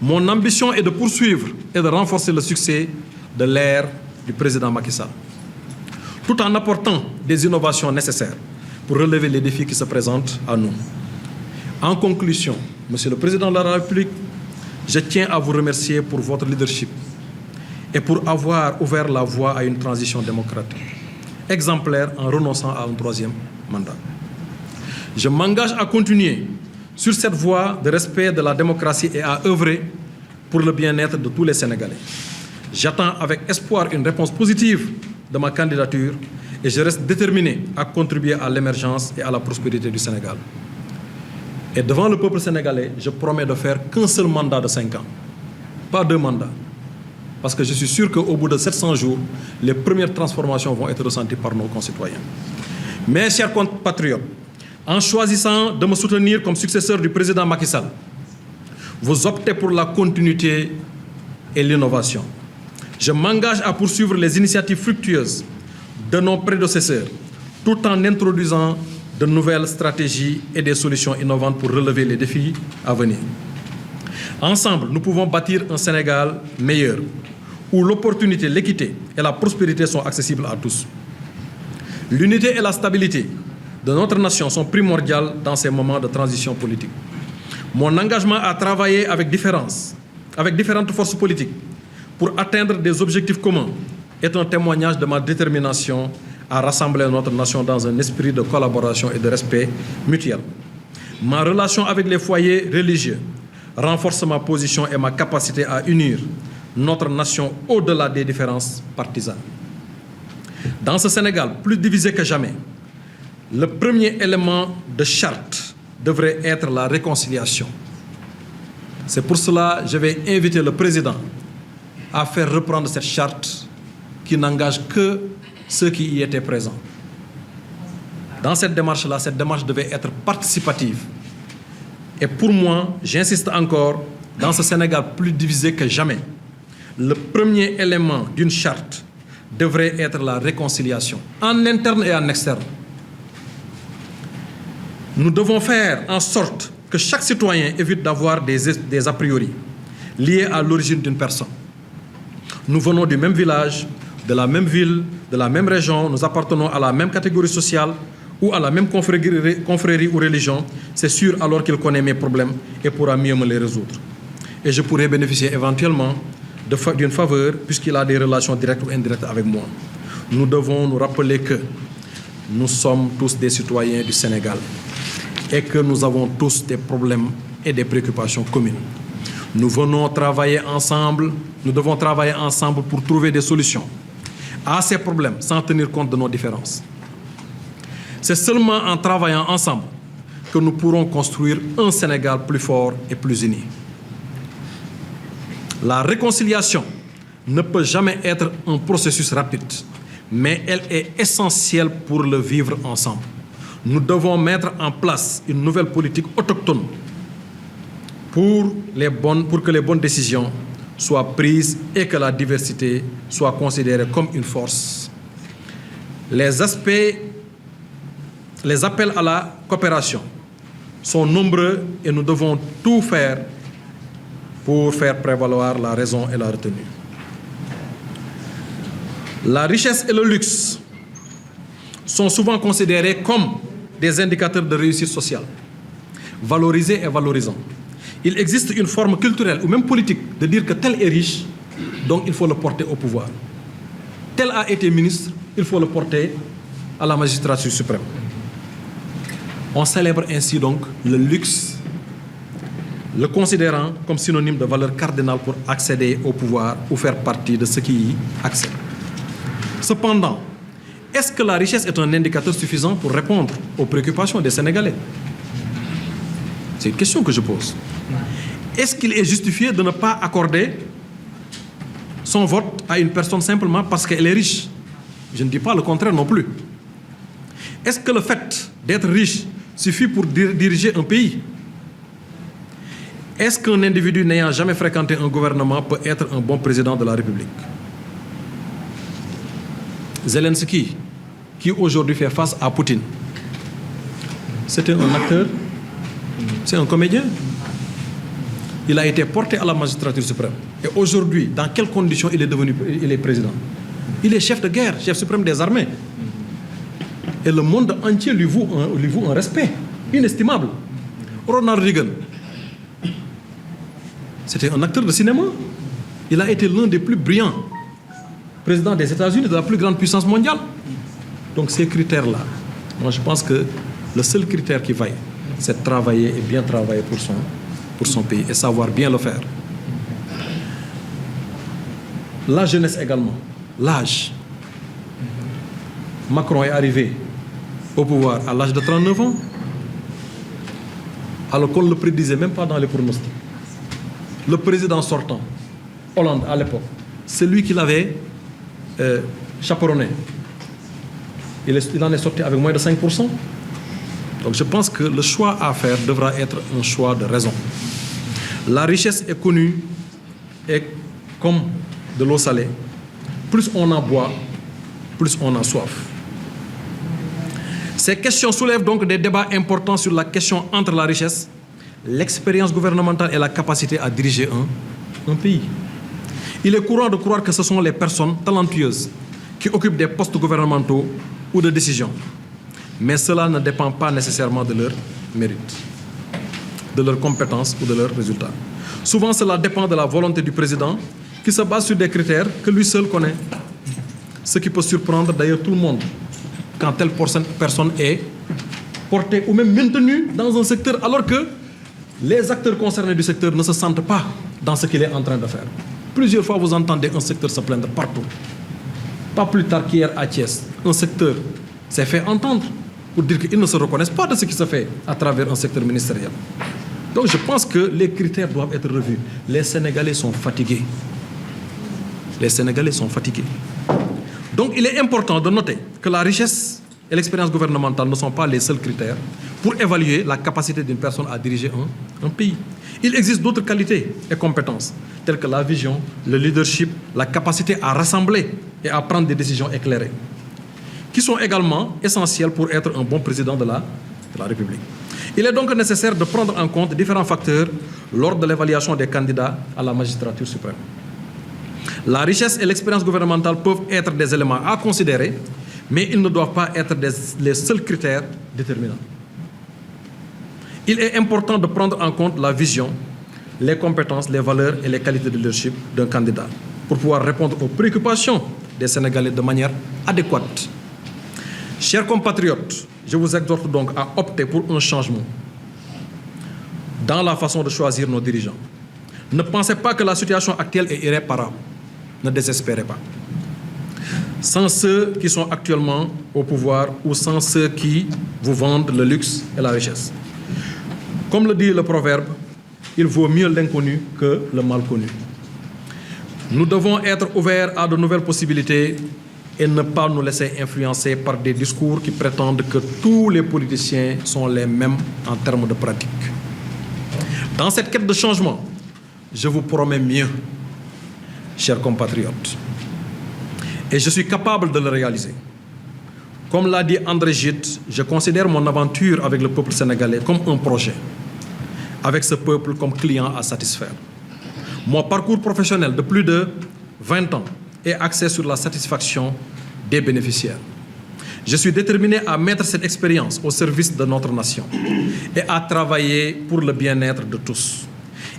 Mon ambition est de poursuivre et de renforcer le succès de l'ère du président Macky Sall, tout en apportant des innovations nécessaires pour relever les défis qui se présentent à nous. En conclusion, Monsieur le Président de la République, je tiens à vous remercier pour votre leadership et pour avoir ouvert la voie à une transition démocratique exemplaire en renonçant à un troisième mandat. Je m'engage à continuer sur cette voie de respect de la démocratie et à œuvrer pour le bien-être de tous les Sénégalais. J'attends avec espoir une réponse positive de ma candidature et je reste déterminé à contribuer à l'émergence et à la prospérité du Sénégal. Et devant le peuple sénégalais, je promets de faire qu'un seul mandat de 5 ans, pas 2 mandats. Parce que je suis sûr qu'au bout de 700 jours, les premières transformations vont être ressenties par nos concitoyens. Mes chers compatriotes, en choisissant de me soutenir comme successeur du président Macky Sall, vous optez pour la continuité et l'innovation. Je m'engage à poursuivre les initiatives fructueuses de nos prédécesseurs, tout en introduisant de nouvelles stratégies et des solutions innovantes pour relever les défis à venir. Ensemble, nous pouvons bâtir un Sénégal meilleur, où l'opportunité, l'équité et la prospérité sont accessibles à tous. L'unité et la stabilité de notre nation sont primordiales dans ces moments de transition politique. Mon engagement à travailler avec différentes forces politiques pour atteindre des objectifs communs est un témoignage de ma détermination à rassembler notre nation dans un esprit de collaboration et de respect mutuel. Ma relation avec les foyers religieux renforce ma position et ma capacité à unir notre nation au-delà des différences partisanes. Dans ce Sénégal, plus divisé que jamais, le premier élément de charte devrait être la réconciliation. C'est pour cela que je vais inviter le président à faire reprendre cette charte qui n'engage que ceux qui y étaient présents. Dans cette démarche-là, cette démarche devait être participative. Et pour moi, j'insiste encore, dans ce Sénégal plus divisé que jamais, le premier élément d'une charte devrait être la réconciliation, en interne et en externe. Nous devons faire en sorte que chaque citoyen évite d'avoir des a priori liés à l'origine d'une personne. Nous venons du même village, de la même ville, de la même région, nous appartenons à la même catégorie sociale ou à la même confrérie ou religion. C'est sûr alors qu'il connaît mes problèmes et pourra mieux me les résoudre. Et je pourrais bénéficier éventuellement d'une faveur puisqu'il a des relations directes ou indirectes avec moi. Nous devons nous rappeler que nous sommes tous des citoyens du Sénégal et que nous avons tous des problèmes et des préoccupations communes. Nous devons travailler ensemble pour trouver des solutions à ces problèmes sans tenir compte de nos différences. C'est seulement en travaillant ensemble que nous pourrons construire un Sénégal plus fort et plus uni. La réconciliation ne peut jamais être un processus rapide, mais elle est essentielle pour le vivre ensemble. Nous devons mettre en place une nouvelle politique autochtone pour que les bonnes décisions soient prises et que la diversité soit considérée comme une force. Les appels à la coopération sont nombreux et nous devons tout faire pour faire prévaloir la raison et la retenue. La richesse et le luxe sont souvent considérés comme des indicateurs de réussite sociale, valorisés et valorisants. Il existe une forme culturelle ou même politique de dire que tel est riche, donc il faut le porter au pouvoir. Tel a été ministre, il faut le porter à la magistrature suprême. On célèbre ainsi donc le luxe, le considérant comme synonyme de valeur cardinale pour accéder au pouvoir ou faire partie de ceux qui y accèdent. Cependant, est-ce que la richesse est un indicateur suffisant pour répondre aux préoccupations des Sénégalais? C'est une question que je pose. Est-ce qu'il est justifié de ne pas accorder son vote à une personne simplement parce qu'elle est riche? Je ne dis pas le contraire non plus. Est-ce que le fait d'être riche suffit pour diriger un pays? Est-ce qu'un individu n'ayant jamais fréquenté un gouvernement peut être un bon président de la République? Zelensky, qui aujourd'hui fait face à Poutine, c'était un acteur, c'est un comédien. Il a été porté à la magistrature suprême. Et aujourd'hui, dans quelles conditions il est président? Il est chef de guerre, chef suprême des armées. Et le monde entier lui voue un respect inestimable. Ronald Reagan, c'était un acteur de cinéma. Il a été l'un des plus brillants présidents des États-Unis, de la plus grande puissance mondiale. Donc ces critères-là, moi je pense que le seul critère qui vaille, c'est de travailler et bien travailler pour son pays et savoir bien le faire. La jeunesse également, l'âge. Macron est arrivé au pouvoir à l'âge de 39 ans, alors qu'on ne le prédisait même pas dans les pronostics. Le président sortant, Hollande à l'époque, c'est lui qui l'avait chaperonné. Il en est sorti avec moins de 5%. Donc je pense que le choix à faire devra être un choix de raison. La richesse est connue et comme de l'eau salée. Plus on en boit, plus on a soif. Ces questions soulèvent donc des débats importants sur la question entre la richesse, l'expérience gouvernementale et la capacité à diriger un pays. Il est courant de croire que ce sont les personnes talentueuses qui occupent des postes gouvernementaux ou de décision. Mais cela ne dépend pas nécessairement de leur mérite, de leurs compétences ou de leurs résultats. Souvent, cela dépend de la volonté du président qui se base sur des critères que lui seul connaît. Ce qui peut surprendre d'ailleurs tout le monde quand telle personne est portée ou même maintenue dans un secteur alors que les acteurs concernés du secteur ne se sentent pas dans ce qu'il est en train de faire. Plusieurs fois, vous entendez un secteur se plaindre partout. Pas plus tard qu'hier à Thiès, un secteur s'est fait entendre pour dire qu'ils ne se reconnaissent pas de ce qui se fait à travers un secteur ministériel. Donc je pense que les critères doivent être revus. Les Sénégalais sont fatigués. Les Sénégalais sont fatigués. Donc il est important de noter que la richesse et l'expérience gouvernementale ne sont pas les seuls critères pour évaluer la capacité d'une personne à diriger un pays. Il existe d'autres qualités et compétences, telles que la vision, le leadership, la capacité à rassembler et à prendre des décisions éclairées, qui sont également essentielles pour être un bon président de la République. Il est donc nécessaire de prendre en compte différents facteurs lors de l'évaluation des candidats à la magistrature suprême. La richesse et l'expérience gouvernementale peuvent être des éléments à considérer, mais ils ne doivent pas être les seuls critères déterminants. Il est important de prendre en compte la vision, les compétences, les valeurs et les qualités de leadership d'un candidat pour pouvoir répondre aux préoccupations des Sénégalais de manière adéquate. Chers compatriotes, je vous exhorte donc à opter pour un changement dans la façon de choisir nos dirigeants. Ne pensez pas que la situation actuelle est irréparable. Ne désespérez pas. Sans ceux qui sont actuellement au pouvoir ou sans ceux qui vous vendent le luxe et la richesse. Comme le dit le proverbe, il vaut mieux l'inconnu que le mal connu. Nous devons être ouverts à de nouvelles possibilités et ne pas nous laisser influencer par des discours qui prétendent que tous les politiciens sont les mêmes en termes de pratique. Dans cette quête de changement, je vous promets mieux, chers compatriotes, et je suis capable de le réaliser. Comme l'a dit André Gide, je considère mon aventure avec le peuple sénégalais comme un projet, avec ce peuple comme client à satisfaire. Mon parcours professionnel de plus de 20 ans est axé sur la satisfaction des bénéficiaires. Je suis déterminé à mettre cette expérience au service de notre nation et à travailler pour le bien-être de tous.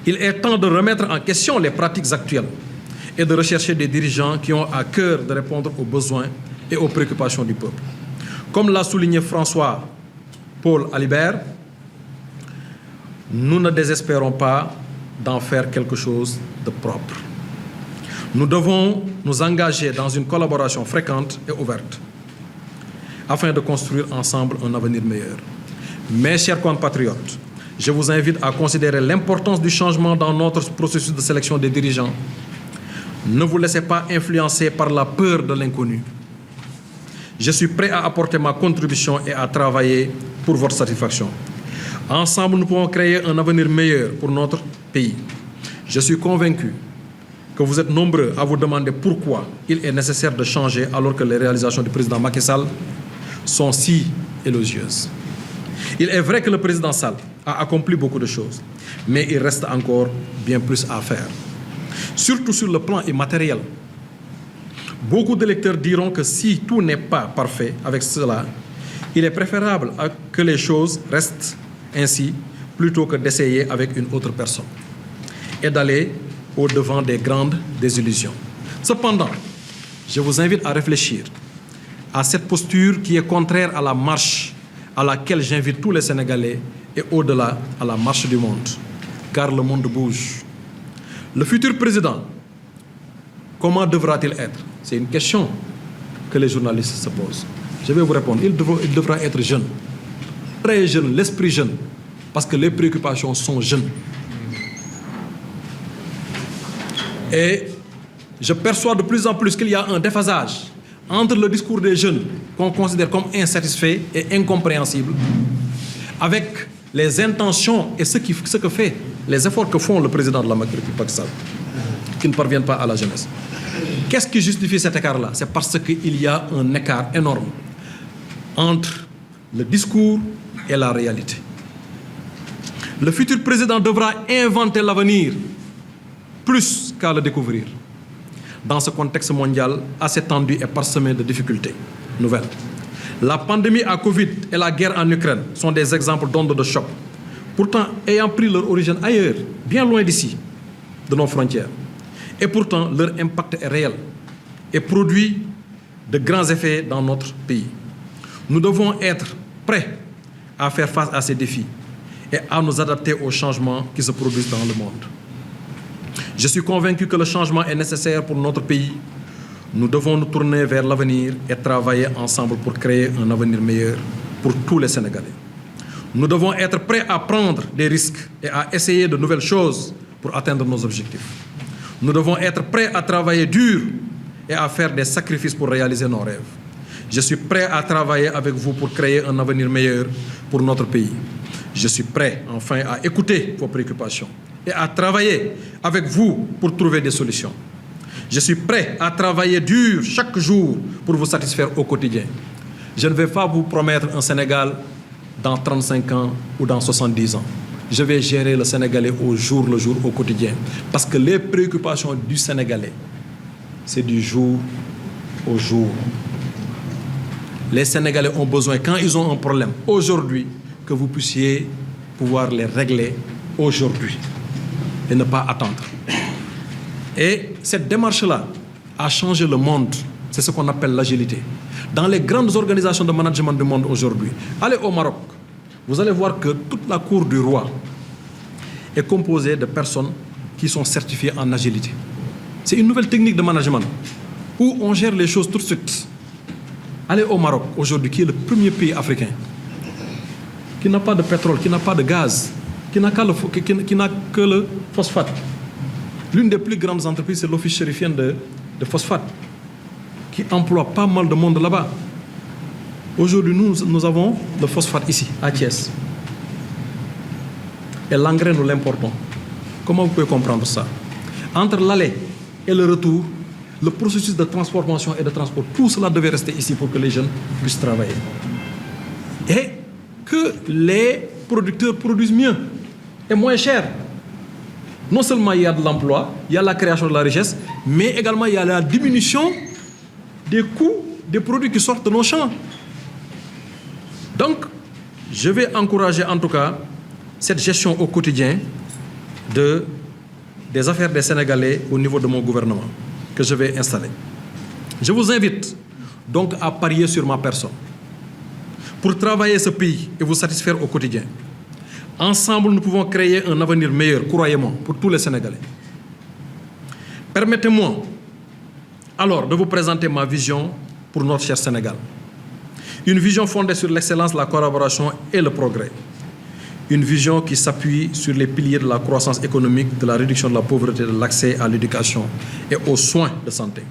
Il est temps de remettre en question les pratiques actuelles et de rechercher des dirigeants qui ont à cœur de répondre aux besoins et aux préoccupations du peuple. Comme l'a souligné François-Paul Alibert, nous ne désespérons pas d'en faire quelque chose de propre. Nous devons nous engager dans une collaboration fréquente et ouverte afin de construire ensemble un avenir meilleur. Mes chers compatriotes, je vous invite à considérer l'importance du changement dans notre processus de sélection des dirigeants. Ne vous laissez pas influencer par la peur de l'inconnu. Je suis prêt à apporter ma contribution et à travailler pour votre satisfaction. Ensemble, nous pouvons créer un avenir meilleur pour notre pays. Je suis convaincu que vous êtes nombreux à vous demander pourquoi il est nécessaire de changer alors que les réalisations du président Macky Sall sont si élogieuses. Il est vrai que le président Sall a accompli beaucoup de choses, mais il reste encore bien plus à faire. Surtout sur le plan immatériel. Beaucoup d'électeurs diront que si tout n'est pas parfait avec cela, il est préférable que les choses restent ainsi plutôt que d'essayer avec une autre personne et d'aller au-devant des grandes désillusions. Cependant, je vous invite à réfléchir à cette posture qui est contraire à la marche à laquelle j'invite tous les Sénégalais et au-delà à la marche du monde, car le monde bouge. Le futur président, comment devra-t-il être? C'est une question que les journalistes se posent. Je vais vous répondre. Il devra être jeune, très jeune, l'esprit jeune, parce que les préoccupations sont jeunes. Et je perçois de plus en plus qu'il y a un déphasage entre le discours des jeunes qu'on considère comme insatisfait et incompréhensible avec les intentions et ce que fait, les efforts que font le président de la République Pakistan, qui ne parviennent pas à la jeunesse. Qu'est-ce qui justifie cet écart-là? C'est parce qu'il y a un écart énorme entre le discours et la réalité. Le futur président devra inventer l'avenir plus qu'à le découvrir. Dans ce contexte mondial assez tendu et parsemé de difficultés nouvelles. La pandémie à Covid et la guerre en Ukraine sont des exemples d'ondes de choc, pourtant ayant pris leur origine ailleurs, bien loin d'ici, de nos frontières. Et pourtant, leur impact est réel et produit de grands effets dans notre pays. Nous devons être prêts à faire face à ces défis et à nous adapter aux changements qui se produisent dans le monde. Je suis convaincu que le changement est nécessaire pour notre pays. Nous devons nous tourner vers l'avenir et travailler ensemble pour créer un avenir meilleur pour tous les Sénégalais. Nous devons être prêts à prendre des risques et à essayer de nouvelles choses pour atteindre nos objectifs. Nous devons être prêts à travailler dur et à faire des sacrifices pour réaliser nos rêves. Je suis prêt à travailler avec vous pour créer un avenir meilleur pour notre pays. Je suis prêt, enfin, à écouter vos préoccupations et à travailler avec vous pour trouver des solutions. Je suis prêt à travailler dur chaque jour pour vous satisfaire au quotidien. Je ne vais pas vous promettre un Sénégal dans 35 ans ou dans 70 ans. Je vais gérer le Sénégalais au jour le jour, au quotidien. Parce que les préoccupations du Sénégalais, c'est du jour au jour. Les Sénégalais ont besoin, quand ils ont un problème aujourd'hui, que vous puissiez pouvoir les régler aujourd'hui et ne pas attendre. Et cette démarche-là a changé le monde. C'est ce qu'on appelle l'agilité. Dans les grandes organisations de management du monde aujourd'hui, allez au Maroc, vous allez voir que toute la cour du roi est composée de personnes qui sont certifiées en agilité. C'est une nouvelle technique de management où on gère les choses tout de suite. Allez au Maroc aujourd'hui, qui est le premier pays africain qui n'a pas de pétrole, qui n'a pas de gaz, qui n'a que le phosphate. L'une des plus grandes entreprises, c'est l'Office chérifien de phosphate, qui emploie pas mal de monde là-bas. Aujourd'hui, nous avons le phosphate ici, à Thiès. Et l'engrais, nous l'importons. Comment vous pouvez comprendre ça? Entre l'aller et le retour, le processus de transformation et de transport, tout cela devait rester ici pour que les jeunes puissent travailler. Et que les producteurs produisent mieux et moins cher. Non seulement il y a de l'emploi, il y a la création de la richesse, mais également il y a la diminution des coûts des produits qui sortent de nos champs. Donc, je vais encourager en tout cas cette gestion au quotidien des affaires des Sénégalais au niveau de mon gouvernement que je vais installer. Je vous invite donc à parier sur ma personne pour travailler ce pays et vous satisfaire au quotidien. Ensemble, nous pouvons créer un avenir meilleur, croyez-moi, pour tous les Sénégalais. Permettez-moi alors de vous présenter ma vision pour notre cher Sénégal. Une vision fondée sur l'excellence, la collaboration et le progrès. Une vision qui s'appuie sur les piliers de la croissance économique, de la réduction de la pauvreté, de l'accès à l'éducation et aux soins de santé,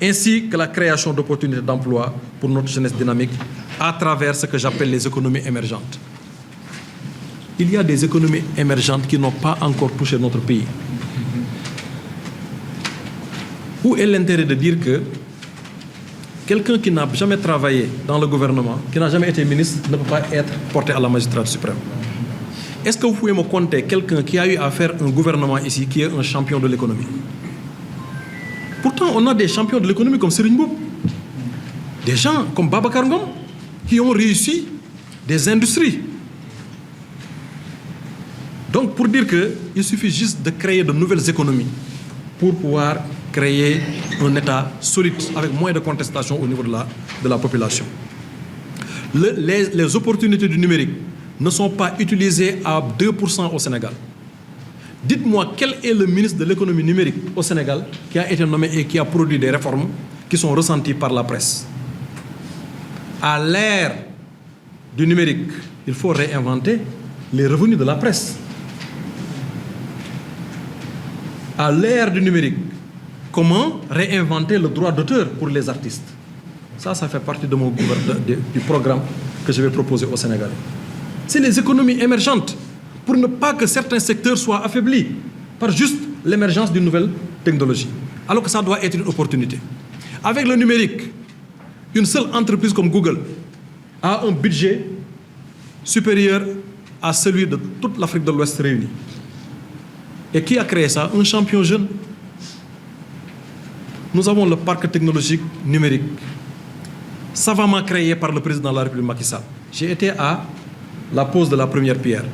ainsi que la création d'opportunités d'emploi pour notre jeunesse dynamique à travers ce que j'appelle les économies émergentes. Il y a des économies émergentes qui n'ont pas encore touché notre pays. Où est l'intérêt de dire que quelqu'un qui n'a jamais travaillé dans le gouvernement, qui n'a jamais été ministre, ne peut pas être porté à la magistrature suprême? Est-ce que vous pouvez me compter quelqu'un qui a eu à faire un gouvernement ici qui est un champion de l'économie? Pourtant, on a des champions de l'économie comme Serigne Mboup, des gens comme Babacar Ngom qui ont réussi des industries. Donc, pour dire qu'il suffit juste de créer de nouvelles économies pour pouvoir créer un État solide avec moins de contestation au niveau de la population. Les opportunités du numérique ne sont pas utilisées à 2% au Sénégal. Dites-moi quel est le ministre de l'économie numérique au Sénégal qui a été nommé et qui a produit des réformes qui sont ressenties par la presse. À l'ère du numérique, il faut réinventer les revenus de la presse. À l'ère du numérique, comment réinventer le droit d'auteur pour les artistes? Ça fait partie de du programme que je vais proposer au Sénégal. C'est les économies émergentes pour ne pas que certains secteurs soient affaiblis par juste l'émergence d'une nouvelle technologie, alors que ça doit être une opportunité. Avec le numérique, une seule entreprise comme Google a un budget supérieur à celui de toute l'Afrique de l'Ouest réunie. Et qui a créé ça? Un champion jeune. Nous avons le parc technologique numérique, savamment créé par le président de la République Macky Sall. J'ai été à la pose de la première pierre.